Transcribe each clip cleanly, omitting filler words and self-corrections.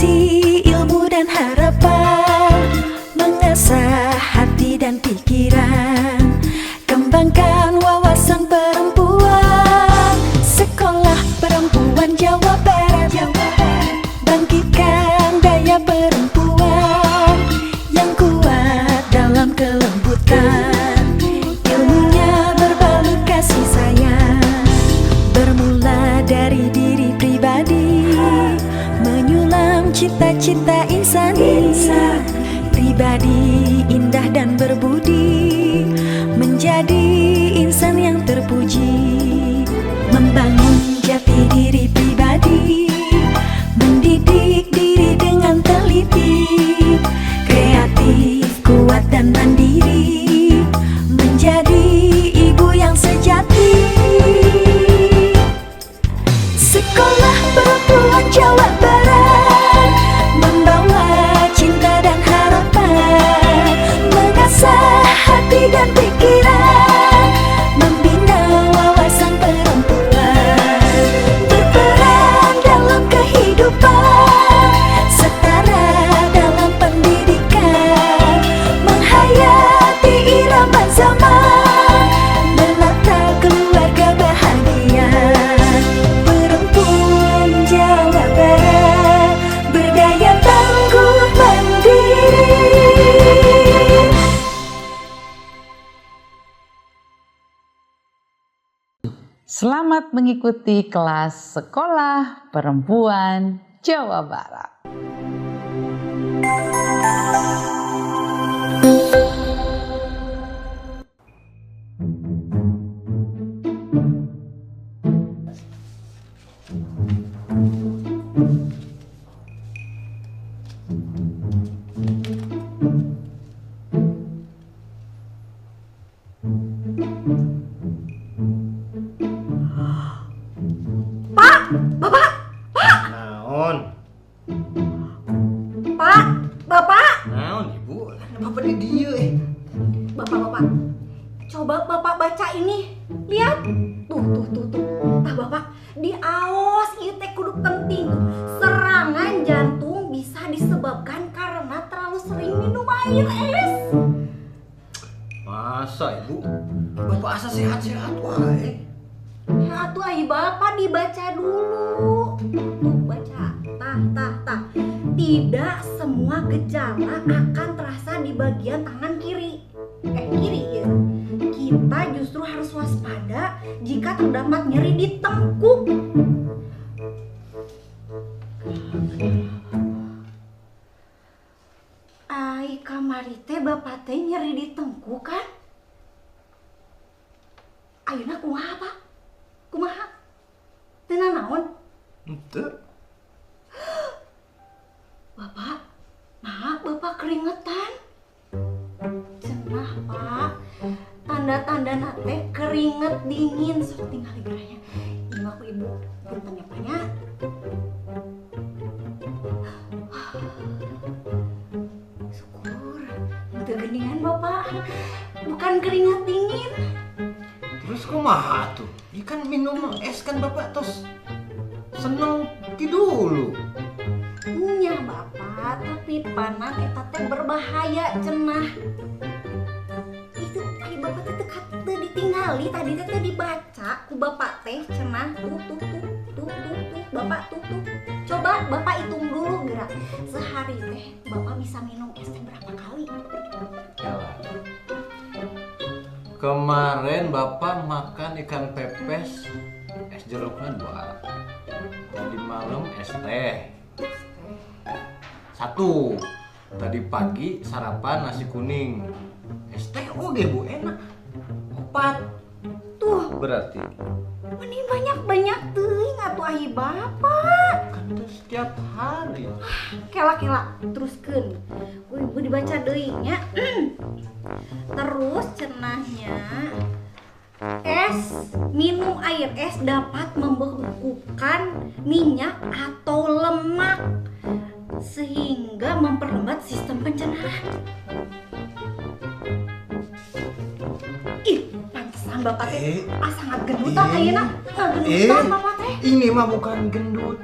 Isi ilmu dan harapan, mengasah hati dan pikiran, kembangkan wawasan perempuan. Sekolah Perempuan Jawa Barat, bangkitkan daya perempuan yang kuat dalam kelembutan. Ilmunya berbalut kasih sayang, bermula dari diri pribadi, menyulam cita-cita insani. Pribadi indah dan berbudi, menjadi insan yang terpuji. Membangun jati diri pribadi, mendidik diri dengan teliti, kreatif, kuat dan mandiri, menjadi ibu yang sejati. Sekolah Perempuan Jawa Barat membawa cinta dan harapan, mengasah hati dan pikiran, membina wawasan perempuan, berperan dalam kehidupan, setara dalam pendidikan, menghayati irama zaman, menata keluarga bahagia. Perempuan Jawa Barat berdaya tangguh mandiri. Selamat mengikuti kelas Sekolah Perempuan Jawa Barat. Naon? Pak, Bapak, Naon ibu? Bapak di dieu Bapak, coba Bapak baca ini, lihat, tuh, tah Bapak, di aos ieu teh kudu penting, serangan jantung bisa disebabkan karena terlalu sering minum air es. Masa ibu? Bapak asa sehat-sehat wae. Ya tuh ai Bapak dibaca dulu, tuh baca, tah. Tidak semua gejala akan terasa di bagian tangan kiri ya. Kita justru harus waspada jika terdapat nyeri di tengkuk. Ai kamari teh Bapak teh nyeri di tengkuk kan? Ayeuna kumaha Pak? Kumaha? Teu naon? Henteu. Bapak, Bapak keringetan. Cenah Pak, tanda-tanda nate keringet dingin. Sok tinggal gerahnya. Ini mah ku ibu punten ya Pak nya. Syukur, teu geningan Bapak. Bukan keringat dingin. Terus kumaha tuh? Ikan minum es kan Bapak tos seneng dulu. Nya Bapak, tapi panas eta teh berbahaya cenah. Itu tadi Bapak teh teu ditinggali, tadi teh dibaca ku Bapak teh cenah. Tuh, Bapak tuh. Coba Bapak hitung dulu gerak. Sehari teh Bapak bisa minum es teh berapa kali? Yalah. Kemarin Bapak makan ikan pepes, es jeruknya 2. Tadi malam es teh 1. Tadi pagi sarapan nasi kuning. Es teh oge Bu enak. 4. Tuh, Berarti mending banyak teuing atuh ai Bapak. kan itu setiap hari. Kela teruskeun. Ku ibu dibaca deui nya. Terus cenahnya minum air es dapat membekukan minyak atau lemak sehingga memperlambat sistem pencernaan. Ih, pantesan Bapak teh sangat gendutan ayeuna. Gendutan Bapak teh. Ini mah bukan gendut.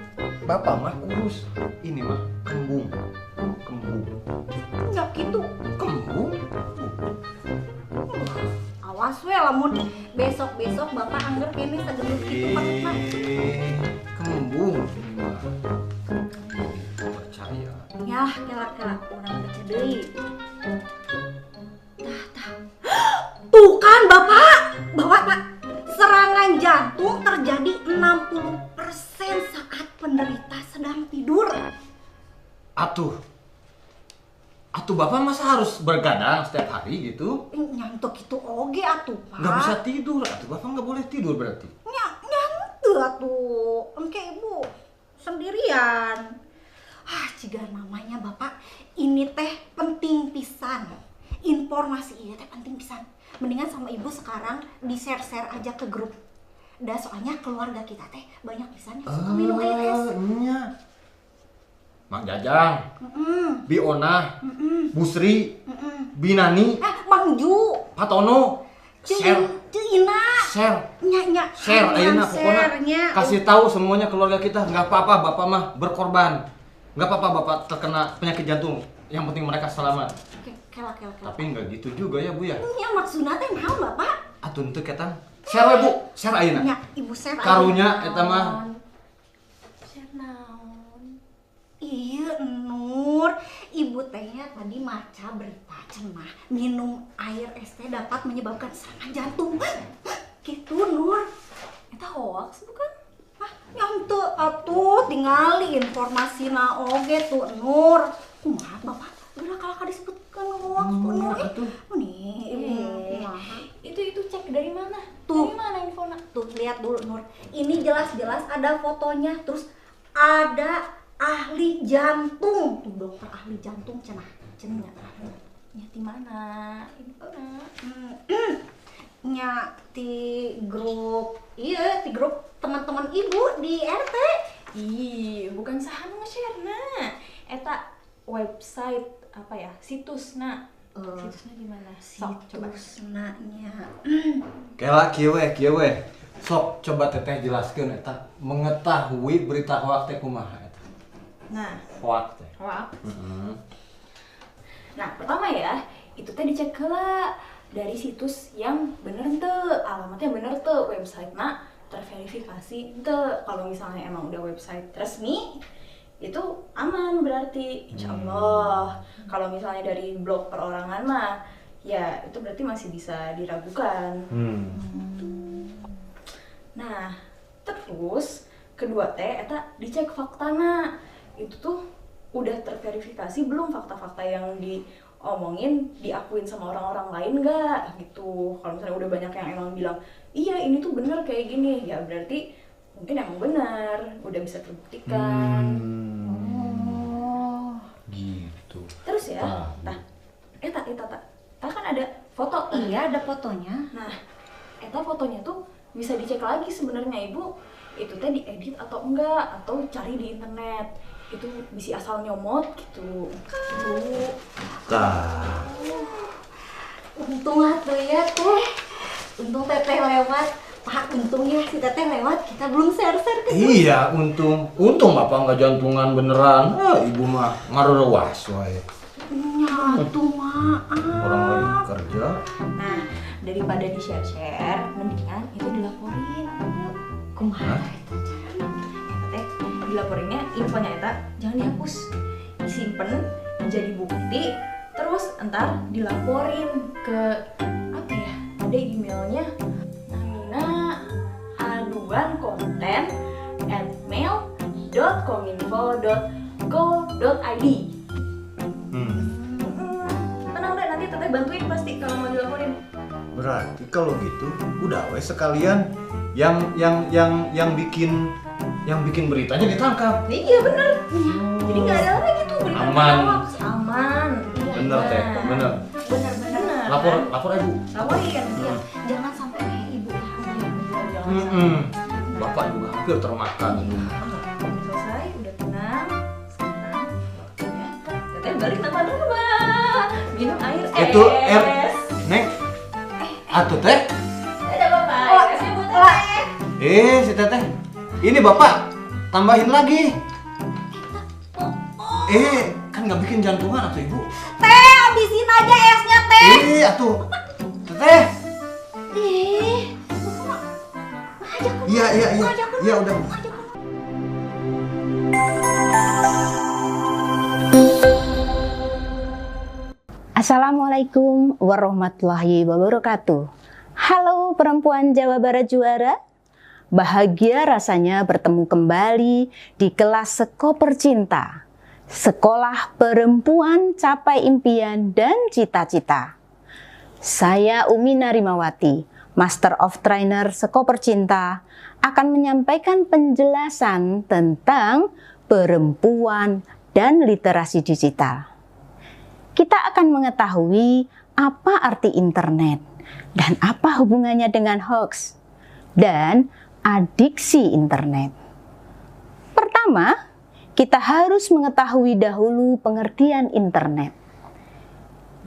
Bapak mah kurus. Ini mah kembung. Kembung. Ya gitu. Kembung. Awas we lamun besok-besok bapak angger kene segendut kitu Pak. Kembung. Percaya. Ya, kela-kela urang baca deui. Tah. Tuh kan Bapak, Pak. Serangan jantung terjadi 60% saat penderita sedang tidur. Atuh bapak masa harus bergadang setiap hari gitu? Nyantuk itu oge atuh, Pak. Nggak bisa tidur, atuh bapak nggak boleh tidur berarti. Nyantuk atuh. Engke Ibu sendirian. Ciga namanya Bapak, ini teh penting pisan. Informasi ini teh penting pisan. Mendingan sama Ibu sekarang di-share aja ke grup. Soalnya keluarga kita teh banyak pisan yang suka minum air es. Iya. Mang Jajang, Biona, Busri, Binani, Mang Ju, Patono, share, Ina, nya share, ayeuna pokoknya kasih tahu semuanya keluarga kita. Nggak apa-apa bapak mah berkorban, nggak apa-apa bapak terkena penyakit jantung. Yang penting mereka selamat. Kela. Tapi nggak gitu juga ya bu ya. Nya maksudna teh naon Bapak? Atuh teu ketang. Share we bu, share ayeuna. Nya Ibu share Karunya eta mah. Share naon? Iya Nur, Ibu tehnya tadi maca berita cenah minum air es teh dapat menyebabkan serangan jantung. Gitu Nur. Eta hoax bukan? Yang teu atuh tingali informasina oge tuh Nur. Kumaha Bapak? Geura kalaka disebutkeun hoax tuh Nur. Nih, Itu cek dari mana? Tuh. Dari mana infonya? Tuh lihat dulu Nur. Ini jelas-jelas ada fotonya, terus ada ahli jantung. Tuh dokter ahli jantung cenah. Ya di mana? Infonya. Nya di grup. Iya, di grup teman-teman Ibu di RT. Ih, bukan saha nu nge-share na. Eta website apa ya? Situsna. Situsnya gimana? Sok coba. Situsnanya. Kela kieu we. Sok coba teteh jelaskeun eta mengetahui berita hoax teh kumaha eta. Nah, Hoax teh. hoax. Nah, pertama ya, itu teh dicek heula dari situs yang bener teu, alamatnya bener teu, website-na terverifikasi teu. Kalau misalnya emang udah website resmi, itu aman berarti, insya Allah. Kalau misalnya dari blog perorangan mah, ya itu berarti masih bisa diragukan. Nah, terus kedua teh, eta dicek faktana. Itu tuh udah terverifikasi belum fakta-fakta yang diomongin diakuin sama orang-orang lain nggak gitu. Kalau misalnya udah banyak yang emang bilang iya ini tuh bener kayak gini, ya berarti mungkin emang benar, udah bisa terbuktikan. Gitu. Terus ya, eta kan ada foto. Iya, ada fotonya. Nah, eta fotonya tuh bisa dicek lagi sebenarnya Ibu itu teh diedit atau enggak, atau cari di internet. Itu bisa asal nyomot gitu. Untung atuh ya teh. Untung teteh lewat. Pak, untungnya si teteh lewat, kita belum share ke Iya, untung bapak nggak jantungan beneran. Ibu mah ngarewas wae. Nyatu maaf. Orang lagi kerja. Nah, daripada di-share, mendingan itu dilaporin. Kumaha? Teh dilaporinnya infonya eta jangan dihapus, disimpen jadi bukti, terus entar dilaporin ke apa ya, ada emailnya namina aduankonten@mail.kominfo.go.id. Tenang deh, nanti teteh bantuin pasti kalau mau dilaporin. Berarti kalau gitu udah wes sekalian yang bikin beritanya ditangkap. Iya bener. Jadi nggak ada lagi tuh berita Aman. hoax. Aman. Iya, Bener teh, bener. Bener-bener. Lapor ibu. Laporin. Iya, jangan sampai kayak ibu ya. Bapak juga hampir termakan. Udah selesai, udah tenang. Sekarang waktunya teteh balik teman rumah. Minum air es. Itu Neng. Atuh teh. Ada bapak. Esnya buat teteh. Si teteh. Ini bapak tambahin lagi. Kan nggak bikin jantungan atau ibu? Teh, habisin aja esnya teh. Atuh. Teteh. Iya udah. Assalamualaikum warahmatullahi wabarakatuh. Halo perempuan Jawa Barat juara. Bahagia rasanya bertemu kembali di kelas Sekoper Cinta. Sekolah perempuan capai impian dan cita-cita. Saya Umi Narimawati, Master of Trainer Sekoper Cinta, akan menyampaikan penjelasan tentang perempuan dan literasi digital. Kita akan mengetahui apa arti internet dan apa hubungannya dengan hoax dan adiksi internet. Pertama, kita harus mengetahui dahulu pengertian internet.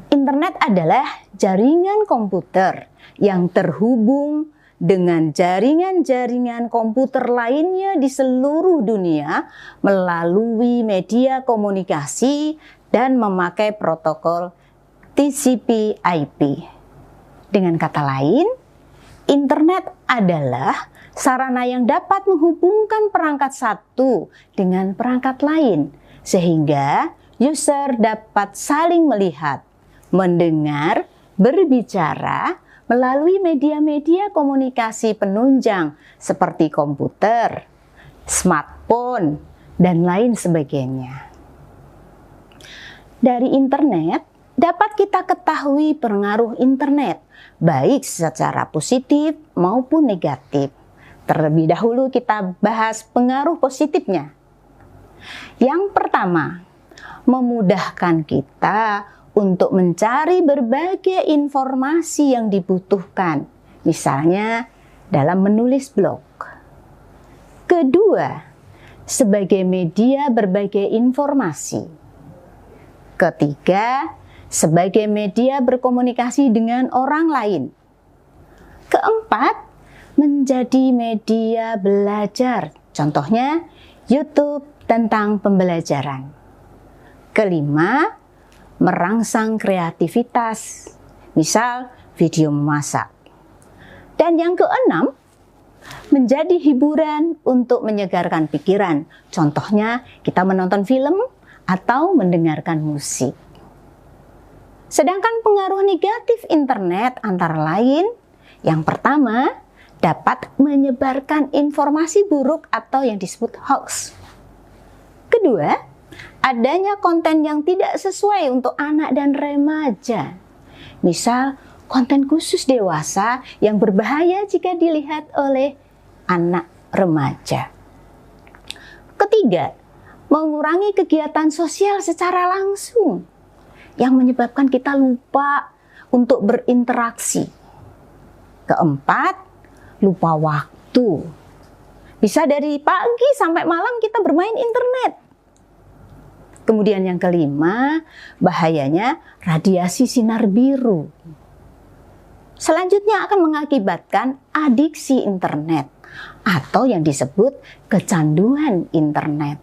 Internet adalah jaringan komputer yang terhubung dengan jaringan-jaringan komputer lainnya di seluruh dunia melalui media komunikasi dan memakai protokol TCP/IP. Dengan kata lain, internet adalah sarana yang dapat menghubungkan perangkat satu dengan perangkat lain, sehingga user dapat saling melihat, mendengar, berbicara melalui media-media komunikasi penunjang seperti komputer, smartphone, dan lain sebagainya. Dari internet, dapat kita ketahui pengaruh internet, baik secara positif maupun negatif. Terlebih dahulu kita bahas pengaruh positifnya. Yang pertama, memudahkan kita untuk mencari berbagai informasi yang dibutuhkan, misalnya dalam menulis blog. Kedua, sebagai media berbagai informasi. Ketiga, sebagai media berkomunikasi dengan orang lain. Keempat, menjadi media belajar, contohnya YouTube tentang pembelajaran. Kelima, merangsang kreativitas, misal video memasak. Dan yang keenam, menjadi hiburan untuk menyegarkan pikiran, contohnya kita menonton film atau mendengarkan musik. Sedangkan pengaruh negatif internet antara lain, yang pertama, dapat menyebarkan informasi buruk atau yang disebut hoax. Kedua, adanya konten yang tidak sesuai untuk anak dan remaja. Misal, konten khusus dewasa yang berbahaya jika dilihat oleh anak remaja. Ketiga, mengurangi kegiatan sosial secara langsung yang menyebabkan kita lupa untuk berinteraksi. Keempat, lupa waktu. Bisa dari pagi sampai malam kita bermain internet. Kemudian yang kelima, bahayanya radiasi sinar biru. Selanjutnya akan mengakibatkan adiksi internet atau yang disebut kecanduan internet.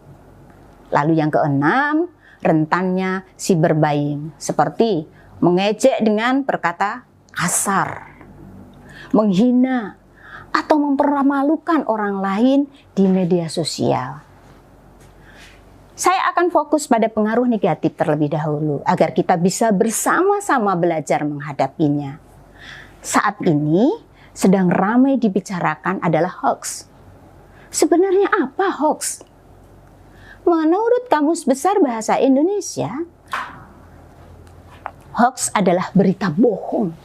Lalu yang keenam, rentannya cyberbullying, seperti mengejek dengan berkata kasar, menghina, atau mempermalukan orang lain di media sosial. Saya akan fokus pada pengaruh negatif terlebih dahulu, agar kita bisa bersama-sama belajar menghadapinya. Saat ini, sedang ramai dibicarakan adalah hoax. Sebenarnya apa hoax? Menurut Kamus Besar Bahasa Indonesia, hoax adalah berita bohong.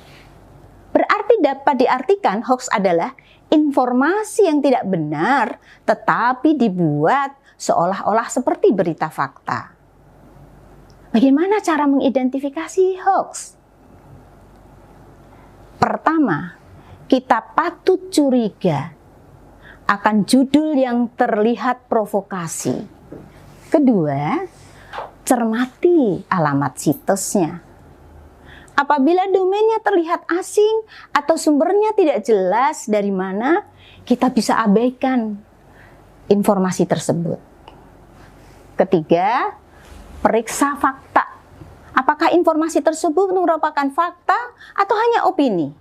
Berarti dapat diartikan hoax adalah informasi yang tidak benar tetapi dibuat seolah-olah seperti berita fakta. Bagaimana cara mengidentifikasi hoax? Pertama, kita patut curiga akan judul yang terlihat provokasi. Kedua, cermati alamat situsnya. Apabila domainnya terlihat asing atau sumbernya tidak jelas dari mana, kita bisa abaikan informasi tersebut. Ketiga, Periksa fakta. Apakah informasi tersebut merupakan fakta atau hanya opini?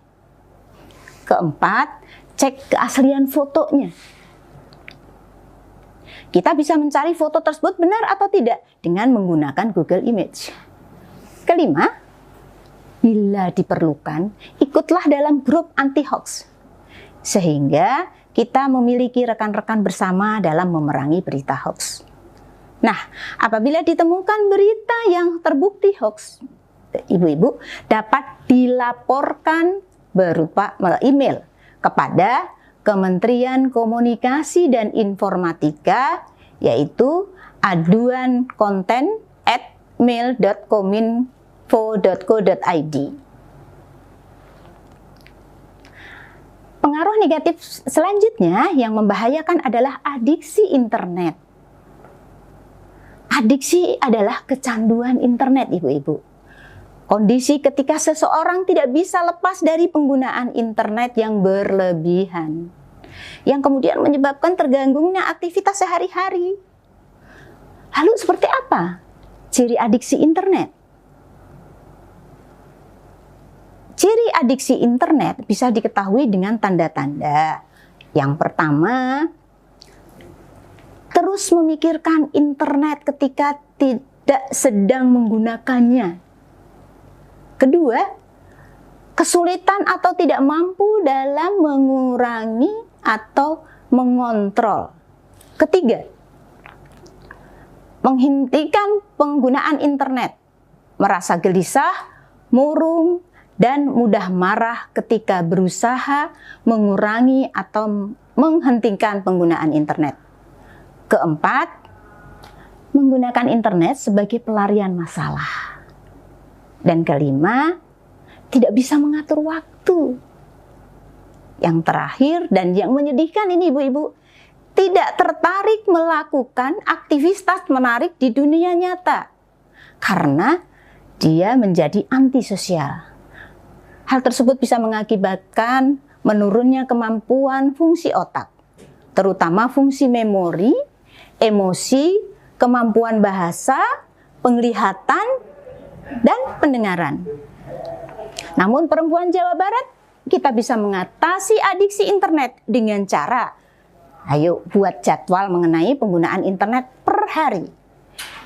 Keempat, cek keaslian fotonya. Kita bisa mencari foto tersebut benar atau tidak dengan menggunakan Google Image. Kelima, bila diperlukan, ikutlah dalam grup anti-hoax. Sehingga kita memiliki rekan-rekan bersama dalam memerangi berita hoax. Nah, apabila ditemukan berita yang terbukti hoax, ibu-ibu dapat dilaporkan berupa email kepada Kementerian Komunikasi dan Informatika, yaitu aduankonten@mail.kominfo.co.id. Pengaruh negatif selanjutnya yang membahayakan adalah adiksi internet. Adiksi adalah kecanduan internet, ibu-ibu. Kondisi ketika seseorang tidak bisa lepas dari penggunaan internet yang berlebihan, yang kemudian menyebabkan terganggunya aktivitas sehari-hari. Lalu seperti apa ciri adiksi internet? Ciri adiksi internet bisa diketahui dengan tanda-tanda. Yang pertama, terus memikirkan internet ketika tidak sedang menggunakannya. Kedua, kesulitan atau tidak mampu dalam mengurangi atau mengontrol. Ketiga, menghentikan penggunaan internet, merasa gelisah, murung, dan mudah marah ketika berusaha mengurangi atau menghentikan penggunaan internet. Keempat, menggunakan internet sebagai pelarian masalah. Dan kelima, tidak bisa mengatur waktu. Yang terakhir dan yang menyedihkan ini ibu-ibu, tidak tertarik melakukan aktivitas menarik di dunia nyata. Karena dia menjadi antisosial. Hal tersebut bisa mengakibatkan menurunnya kemampuan fungsi otak, terutama fungsi memori, emosi, kemampuan bahasa, penglihatan, dan pendengaran. Namun perempuan Jawa Barat, kita bisa mengatasi adiksi internet dengan cara, ayo buat jadwal mengenai penggunaan internet per hari.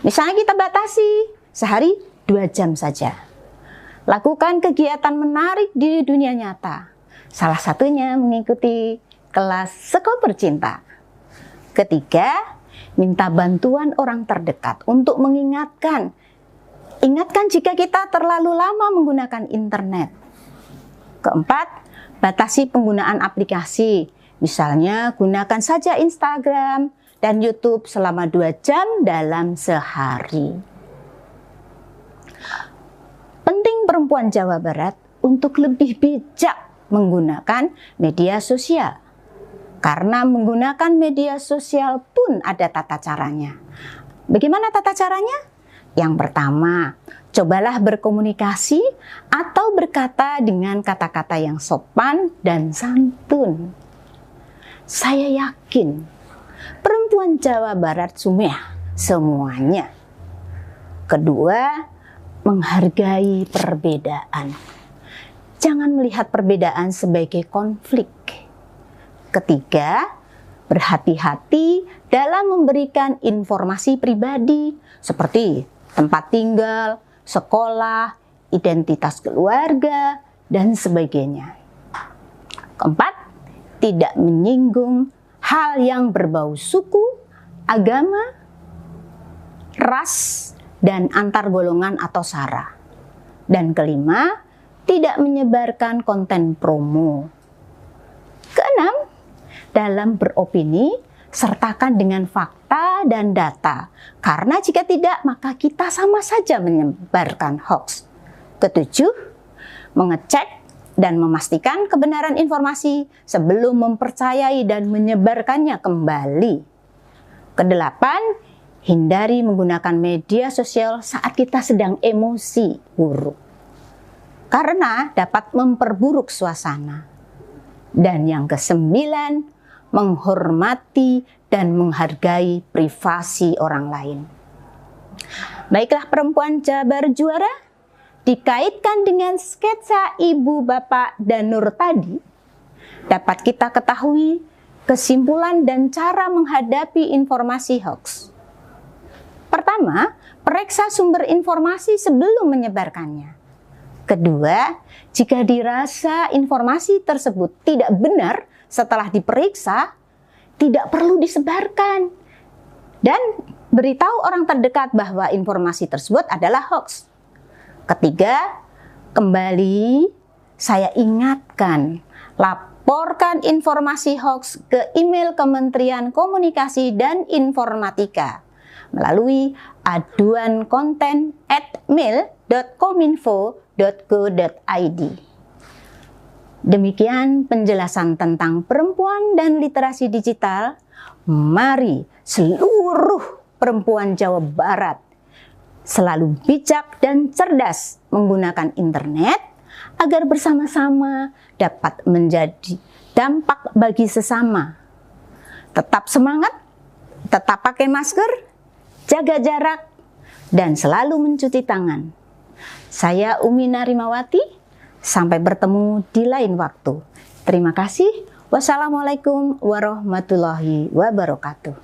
Misalnya kita batasi sehari 2 jam saja. Lakukan kegiatan menarik di dunia nyata. Salah satunya mengikuti kelas Sekoper Cinta. Ketiga, minta bantuan orang terdekat untuk mengingatkan. Ingatkan jika kita terlalu lama menggunakan internet. Keempat, batasi penggunaan aplikasi. Misalnya, gunakan saja Instagram dan YouTube selama 2 jam dalam sehari. Penting perempuan Jawa Barat untuk lebih bijak menggunakan media sosial. Karena menggunakan media sosial pun ada tata caranya. Bagaimana tata caranya? Yang pertama, cobalah berkomunikasi atau berkata dengan kata-kata yang sopan dan santun. Saya yakin perempuan Jawa Barat semuanya. Kedua, menghargai perbedaan. Jangan melihat perbedaan sebagai konflik. Ketiga, berhati-hati dalam memberikan informasi pribadi seperti tempat tinggal, sekolah, identitas keluarga, dan sebagainya. Keempat, tidak menyinggung hal yang berbau suku, agama, ras, dan antar golongan atau sara. Dan kelima, tidak menyebarkan konten promo. Keenam, dalam beropini, sertakan dengan fakta dan data. Karena jika tidak, maka kita sama saja menyebarkan hoax. Ketujuh, mengecek dan memastikan kebenaran informasi sebelum mempercayai dan menyebarkannya kembali. Kedelapan, hindari menggunakan media sosial saat kita sedang emosi buruk. Karena dapat memperburuk suasana. Dan yang kesembilan, menghormati dan menghargai privasi orang lain. Baiklah perempuan Jabar Juara, dikaitkan dengan sketsa Ibu, Bapak, dan Nur tadi, dapat kita ketahui kesimpulan dan cara menghadapi informasi hoax. Pertama, periksa sumber informasi sebelum menyebarkannya. Kedua, jika dirasa informasi tersebut tidak benar setelah diperiksa, tidak perlu disebarkan. Dan beritahu orang terdekat bahwa informasi tersebut adalah hoax. Ketiga, kembali saya ingatkan, laporkan informasi hoax ke email Kementerian Komunikasi dan Informatika melalui aduan konten @mail.kominfo.go.id. Demikian penjelasan tentang perempuan dan literasi digital. Mari seluruh perempuan Jawa Barat selalu bijak dan cerdas menggunakan internet agar bersama-sama dapat menjadi dampak bagi sesama. Tetap semangat, tetap pakai masker, jaga jarak, dan selalu mencuci tangan. Saya Umi Narimawati, sampai bertemu di lain waktu. Terima kasih. Wassalamualaikum warahmatullahi wabarakatuh.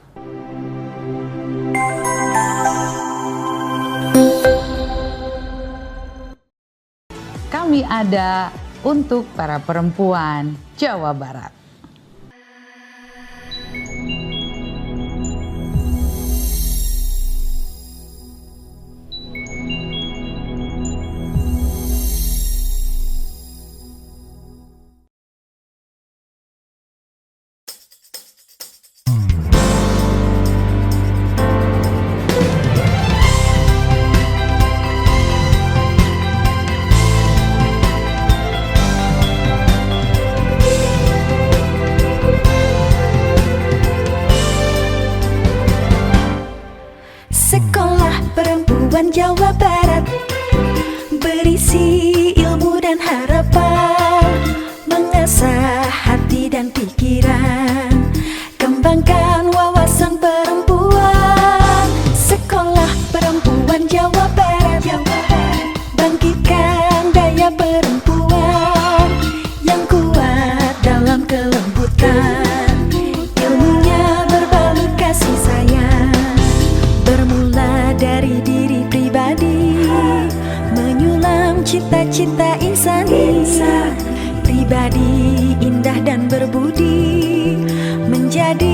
Kami ada untuk para perempuan Jawa Barat. Sekolah Perempuan Jawa Barat berisi ilmu dan harapan, mengasah hati dan pikiran, kembangkan wawasan perempuan. Sekolah Perempuan Jawa Barat, bangkitkan daya perempuan yang kuat dalam kelembutan, ilmunya berbalut kasih sayang. Bermula dari diri pribadi, menyulam cita-cita insani, pribadi indah dan berbudi, menjadi